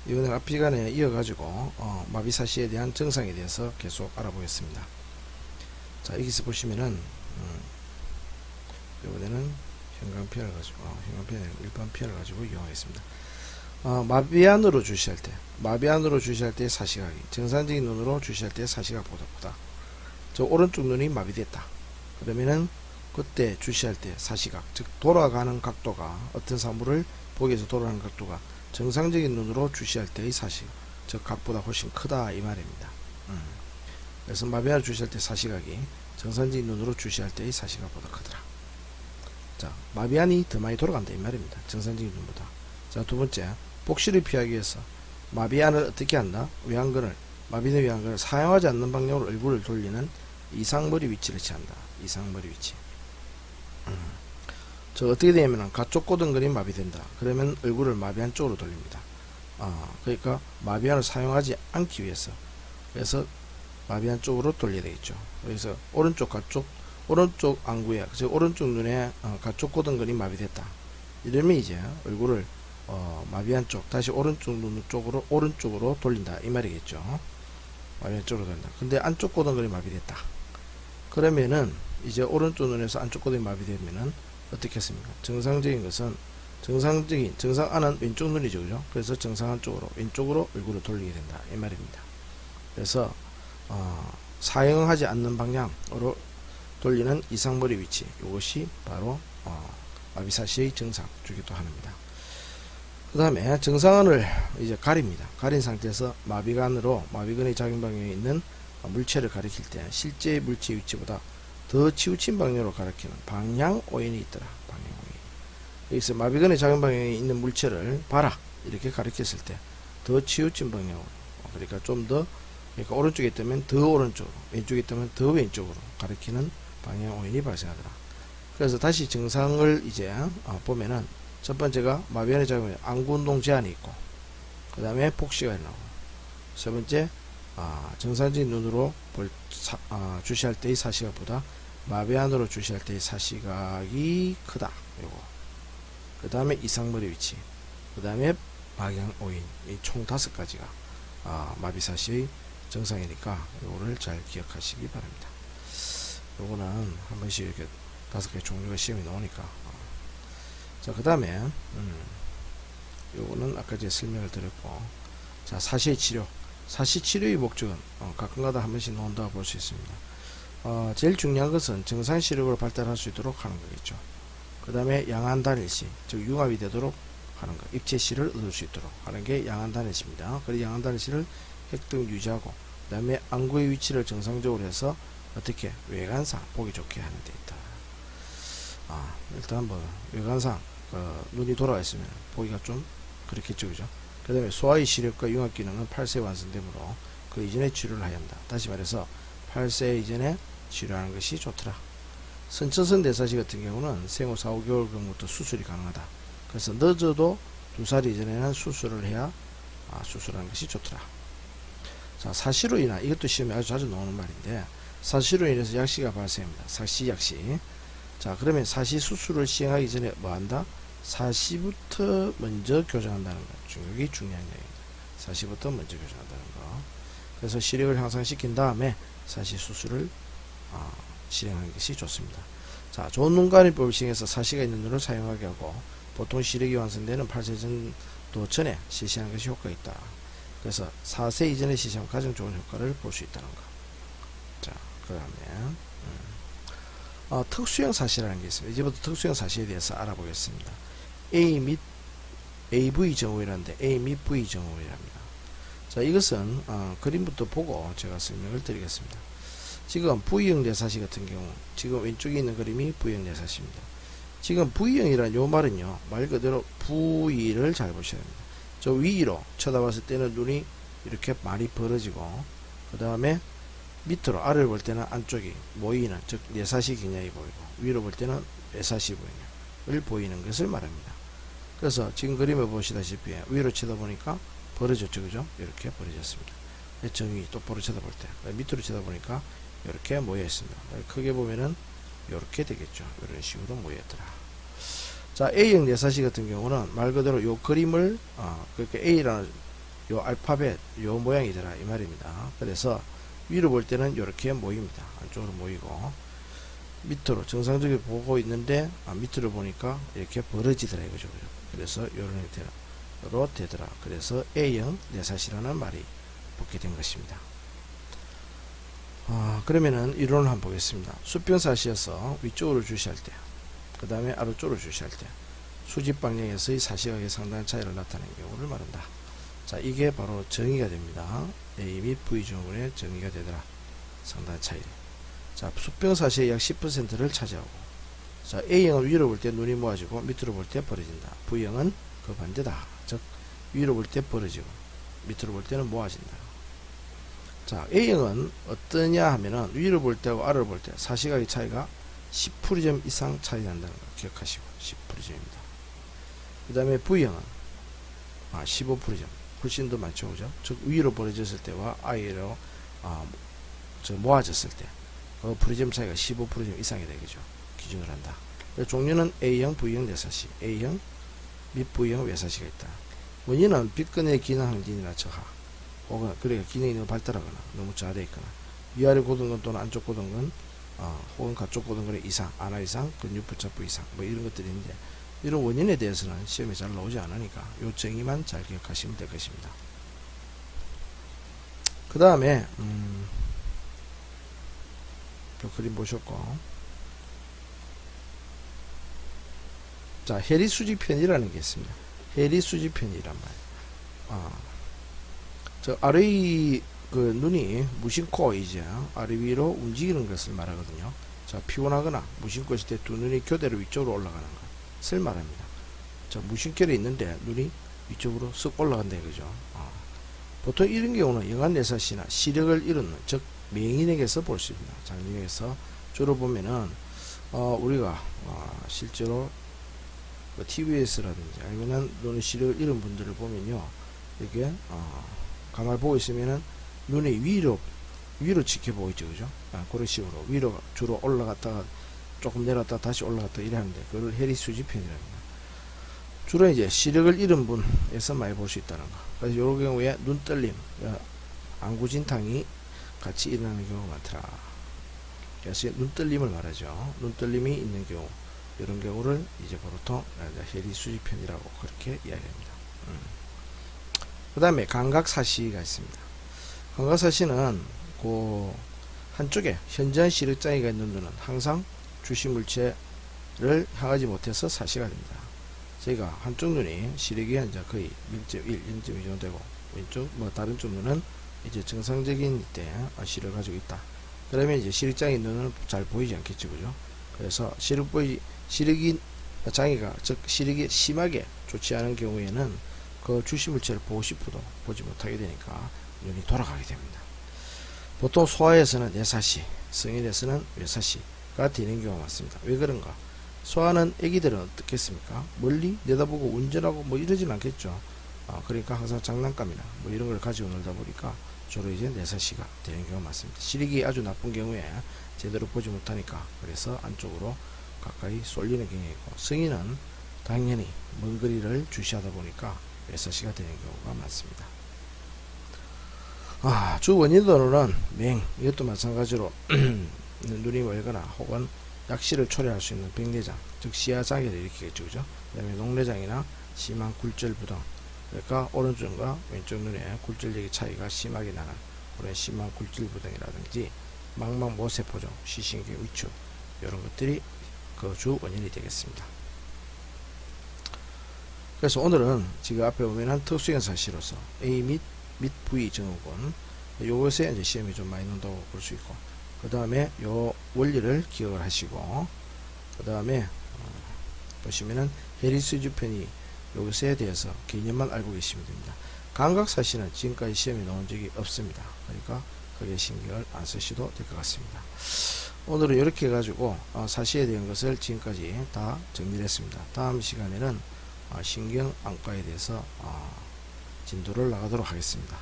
이번에 앞 시간에 이어가지고 마비사시에 대한 증상에 대해서 계속 알아보겠습니다. 자, 여기서 보시면은 이번에는 형광펜을 가지고 형광펜을 일반 펜을 가지고 이용하겠습니다. 마비안으로 주시할 때 사시각이 정상적인 눈으로 주시할 때 사시각보다 보다 저 오른쪽 눈이 마비됐다. 그러면은 그때 주시할 때 사시각, 즉 돌아가는 각도가 어떤 사물을 보기 위해서 돌아가는 각도가 정상적인 눈으로 주시할 때의 사시각, 즉 각보다 훨씬 크다 이 말입니다. 그래서 마비안으로 주시할 때 사시각이 정상적인 눈으로 주시할 때의 사시각보다 크더라. 자, 마비안이 더 많이 돌아간다 이 말입니다. 정상적인 눈보다. 자, 두 번째, 복시를 피하기 위해서 마비안을 어떻게 한다? 외양근을, 마비된 외양근을 사용하지 않는 방향으로 얼굴을 돌리는 이상머리 위치를 취한다. 이상머리 위치. 저 어떻게 되냐면 가쪽 고등근이 마비된다. 그러면 얼굴을 마비안 쪽으로 돌립니다. 그러니까 마비안을 사용하지 않기 위해서, 그래서 마비안 쪽으로 돌려야 되겠죠. 그래서 오른쪽 가쪽, 오른쪽 안구에, 즉 오른쪽 눈에 가쪽 고등근이 마비됐다. 이러면 이제 얼굴을 마비안 쪽, 다시 오른쪽 눈 쪽으로 오른쪽으로 돌린다 이 말이겠죠. 마비안 쪽으로 돌린다. 근데 안쪽 고등근이 마비됐다. 그러면은 이제 오른쪽 눈에서 안쪽 고등이 마비되면은 어떻게 했습니까? 정상적인 것은 정상 안은 왼쪽 눈이죠, 그죠? 그래서 정상안 쪽으로 왼쪽으로 얼굴을 돌리게 된다 이 말입니다. 그래서 사용하지 않는 방향으로 돌리는 이상머리 위치, 이것이 바로 마비사시의 정상 주기도 합니다. 그 다음에 정상안을 이제 가립니다. 가린 상태에서 마비근의 작용 방향에 있는 물체를 가리킬 때 실제 물체의 위치보다 더 치우친 방향으로 가리키는 방향 오인이 있더라. 방향 오인. 여기서 마비근의 작용 방향에 있는 물체를 봐라 이렇게 가리켰을 때 더 치우친 방향으로, 그러니까 좀 더, 그러니까 오른쪽에 있다면 더 오른쪽으로, 왼쪽에 있다면 더 왼쪽으로 가리키는 방향 오인이 발생하더라. 그래서 다시 증상을 이제 보면은 첫 번째가 마비근의 작용에 안구운동 제한이 있고, 그 다음에 복시가 나오고, 세 번째 정상적인 눈으로 주시할 때의 사시각보다 마비안으로 주시할 때의 사시각이 크다. 요거. 그 다음에 이상머리 위치. 그 다음에 방향 오인. 이 총 5가지가 마비사시의 정상이니까 요거를 잘 기억하시기 바랍니다. 요거는 한 번씩 이렇게 5개 종류가 시험이 나오니까. 자, 그 다음에 요거는 아까 제가 설명을 드렸고, 자, 사시의 치료. 사시 치료의 목적은 가끔가다 한 번씩 나온다고 볼 수 있습니다. 제일 중요한 것은 정상 시력으로 발달할 수 있도록 하는 거겠죠. 그 다음에 양안 단일시, 즉 융합이 되도록 하는 것, 입체시를 얻을 수 있도록 하는 게 양안 단일시입니다. 그리고 양안 단일시를 획득 유지하고, 그 다음에 안구의 위치를 정상적으로 해서 어떻게 외관상 보기 좋게 하는 데 있다. 일단 뭐 외관상 눈이 돌아가 있으면 보기가 좀 그렇겠죠, 그죠? 그 다음에 소화의 시력과 융합 기능은 8세 완성되므로 그 이전에 치료를 해야 한다. 다시 말해서 8세 이전에 치료하는 것이 좋더라. 선천성 대사시 같은 경우는 생후 4, 5개월 경부터 수술이 가능하다. 그래서 늦어도 2살 이전에는 수술을 해야 수술하는 것이 좋더라. 자, 사시로 인한, 이것도 시험에 아주 자주 나오는 말인데, 사시로 인해서 약시가 발생합니다. 사시 약시. 자, 그러면 사시 수술을 시행하기 전에 뭐 한다? 사시부터 먼저 교정한다는 거. 이게 중요한 얘기입니다. 사시부터 먼저 교정한다는 거. 그래서 시력을 향상시킨 다음에 사시 수술을 실행하는 것이 좋습니다. 자, 좋은 눈가림법을 시행해서 사시가 있는 눈을 사용하게 하고, 보통 시력이 완성되는 8세 정도 전에 실시하는 것이 효과가 있다. 그래서 4세 이전에 실시하면 가장 좋은 효과를 볼 수 있다는 거. 자, 그 다음에 특수형 사시라는 게 있습니다. 이제부터 특수형 사시에 대해서 알아보겠습니다. A 및 AV 정후이라는데 A 및 V 정후이랍니다. 자, 이것은 그림부터 보고 제가 설명을 드리겠습니다. 지금 V형 뇌사시 같은 경우, 지금 왼쪽에 있는 그림이 V형 뇌사시입니다. 지금 V형이라는 요 말은요, 말 그대로 V를 잘 보셔야 됩니다. 저 위로 쳐다봤을 때는 눈이 이렇게 많이 벌어지고, 그 다음에 밑으로 아래를 볼 때는 안쪽이 모이는, 즉 뇌사시 기량이 보이고, 위로 볼 때는 뇌사시 보이는 보이는 것을 말합니다. 그래서 지금 그림을 보시다시피 위로 쳐다보니까 벌어졌죠, 그죠? 이렇게 벌어졌습니다. 정위 똑바로 쳐다볼 때, 밑으로 쳐다보니까 이렇게 모여 있습니다. 크게 보면은 이렇게 되겠죠. 이런 식으로 모여 있더라. 자, A형 뇌사시 같은 경우는 말 그대로 요 그림을 그렇게 A라는 요 알파벳 요 모양이더라 이 말입니다. 그래서 위로 볼 때는 이렇게 모입니다. 안쪽으로 모이고 밑으로 정상적으로 보고 있는데 밑으로 보니까 이렇게 벌어지더라 이거죠. 그래서 이런 형태로 되더라. 그래서 A형 내사시라는 말이 붙게 된 것입니다. 그러면은 이론을 한번 보겠습니다. 수평사시에서 위쪽으로 주시할 때, 그 다음에 아래쪽으로 주시할 때 수직 방향에서의 사시각의 상당한 차이를 나타내는 경우를 말한다. 자, 이게 바로 정의가 됩니다. A 및 V 증후군의 정의가 되더라. 상당한 차이. 자, 수평사시의 약 10%를 차지하고, 자, A형은 위로 볼 때 눈이 모아지고 밑으로 볼 때 벌어진다. V형은 그 반대다. 즉 위로 볼 때 벌어지고 밑으로 볼 때는 모아진다. 자, A형은 어떠냐 하면은 위로 볼 때하고 아래로 볼 때 사시각의 차이가 10% 이상 차이 난다는 거 기억하시고 10%입니다. 그 다음에 V형은 15% 훨씬 더 많죠, 그죠? 즉 위로 벌어졌을 때와 아래로 모아졌을 때 그 프리즘 차이가 15% 이상이 되겠죠. 기준을 한다. 종류는 A형, V형 내사시, A형 및 V형 외사시가 있다. 원인은 빗근의 기능 항진이나 저하, 혹은 그러니까 기능이 너무 발달하거나 너무 저하되어 있거나 위아래 고등근 또는 안쪽 고등근 혹은 가쪽 고등근의 이상, 안하 이상, 근육부착부 이상 뭐 이런 것들이 있는데 이런 원인에 대해서는 시험에 잘 나오지 않으니까 요 정의만 잘 기억하시면 될 것입니다. 그 다음에 요 그림 보셨고, 자, 해리 수직편이라는 게 있습니다. 해리 수직편이란 말. 저 아래의 그 눈이 무심코 이제 아래 위로 움직이는 것을 말하거든요. 자, 피곤하거나 무심코 있을 때 두 눈이 교대로 위쪽으로 올라가는 것을 말합니다. 자, 무심결에 있는데 눈이 위쪽으로 쓱 올라간다 이거죠. 보통 이런 경우는 영안내사시나 시력을 잃은, 즉 맹인에게서 볼 수 있습니다. 장님에게서 주로 보면은 우리가 실제로 TVS라든지 아니면 눈의 시력을 잃은 분들을 보면요, 이렇게 가만히 보고 있으면은 눈이 위로 지켜보고 있죠, 그죠? 그런 식으로 위로 주로 올라갔다가 조금 내렸다 다시 올라갔다 이래 하는데 그걸 해리 수직편이랍니다. 주로 이제 시력을 잃은 분에서 많이 볼 수 있다는 거. 그래서 이런 경우에 눈떨림, 안구진탕이 같이 일어나는 경우가 많더라. 그래서 눈떨림을 말하죠. 눈떨림이 있는 경우, 이런 경우를 이제 보통 해리 수직편이라고 그렇게 이야기합니다. 그 다음에 감각사시가 있습니다. 감각사시는 그 한쪽에 현저한 시력장애가 있는 눈은 항상 주시물체를 향하지 못해서 사시가 됩니다. 저희가 한쪽 눈이 시력이 이제 거의 0.1, 0.2 정도 되고 왼쪽 다른 쪽 눈은 이제 정상적인 때 시력을 가지고 있다. 그러면 이제 시력장애 있는 눈은 잘 보이지 않겠죠, 그죠? 그래서 시력이 장애가, 즉 시력이 심하게 좋지 않은 경우에는 그 주시물체를 보고 싶어도 보지 못하게 되니까 눈이 돌아가게 됩니다. 보통 소아에서는 내사시, 성인에서는 외사시가 되는 경우가 많습니다. 왜 그런가? 소아는 애기들은 어떻겠습니까? 멀리 내다보고 운전하고 뭐 이러진 않겠죠. 그러니까 항상 장난감이나 뭐 이런 걸 가지고 놀다 보니까 주로 이제 내사시가 되는 경우가 많습니다. 시력이 아주 나쁜 경우에 제대로 보지 못하니까 그래서 안쪽으로 가까이 쏠리는 경향이 있고, 성인은 당연히 먼 거리를 주시하다 보니까 외사시가 되는 경우가 많습니다. 주 원인으로는 이것도 마찬가지로 눈이 멀거나 혹은 약시를 초래할 수 있는 백내장, 즉 시야장애를 일으키겠죠, 그죠? 그 다음에 녹내장이나 심한 굴절부등, 그러니까 오른쪽과 왼쪽 눈의 굴절력의 차이가 심하게 나는 그런 심한 굴절부등이라든지 망막모세포종, 시신경 위축, 이런 것들이 그 주 원인이 되겠습니다. 그래서 오늘은 지금 앞에 보면 한 특수형 사시로서 A 및 V 증후군, 요것에 이제 시험이 좀 많이 나온다고 볼 수 있고, 그 다음에 요 원리를 기억을 하시고, 그 다음에 보시면은 해리 수직편이 요것에 대해서 개념만 알고 계시면 됩니다. 감각사시는 지금까지 시험에 나온 적이 없습니다. 그러니까 크게 신경을 안 쓰셔도 될 것 같습니다. 오늘은 이렇게 해가지고 사시에 대한 것을 지금까지 다 정리를 했습니다. 다음 시간에는 신경안과에 대해서 진도를 나가도록 하겠습니다.